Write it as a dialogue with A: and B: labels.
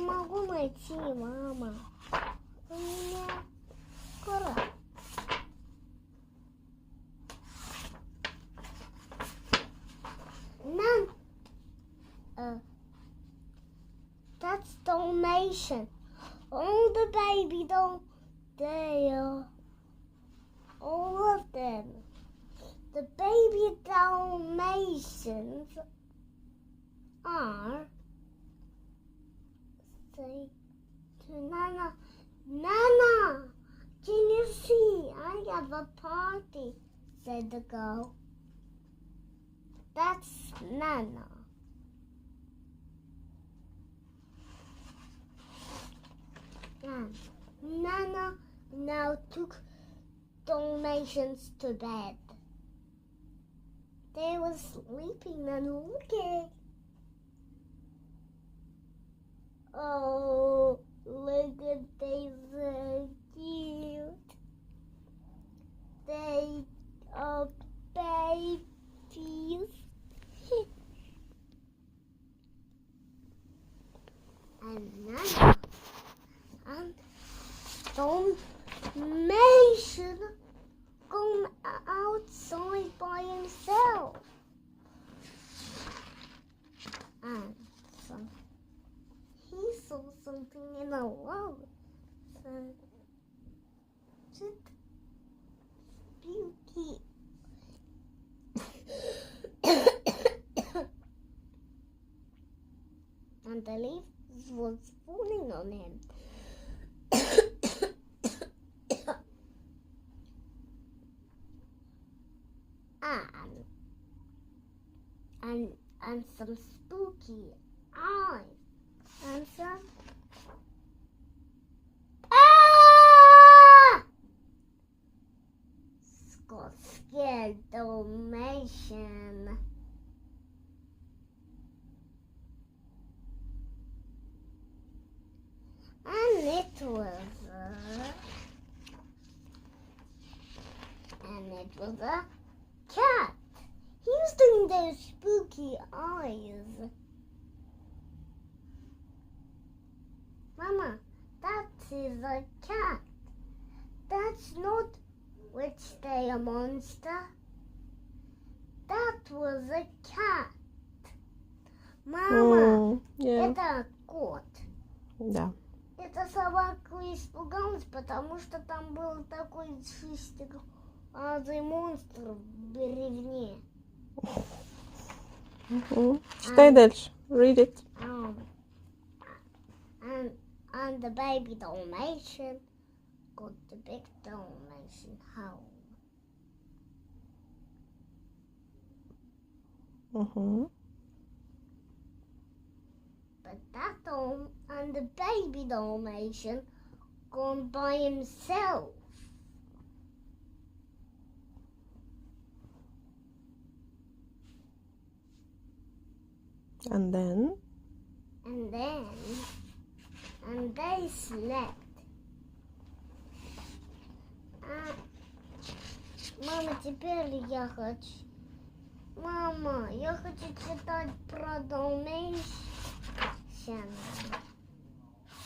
A: могу найти, мама. У меня скоро. That's Dalmatian. All the baby there. All of them. The baby Dalmatians are, say to Nana, Nana, can you see? I have a party, said the girl. That's Nana. And Nana now took Dalmatians to bed. They were sleeping and looking. Oh, look at they so cute. They are babies. And Nana and Dalmatian gone outside by himself. And he saw something in the wall. So just spooky. And the leaves was falling on him. And some spooky eyes. And some got scared Dalmatian. And it was a cat. He was doing those spooky eyes. Mama, that is a cat. That's not which day a monster. That was a cat. Мама, это кот.
B: Да.
A: Это собака испугалась, потому что там был такой шестиглазый монстр в бревне.
B: Читай дальше. Read it.
A: And the baby Dalmatian got the big Dalmatian home. But that and the baby Dalmatian gone by himself.
B: And then?
A: And they slept. Мама, теперь я хочу. Мама, я хочу читать про Dalmatian.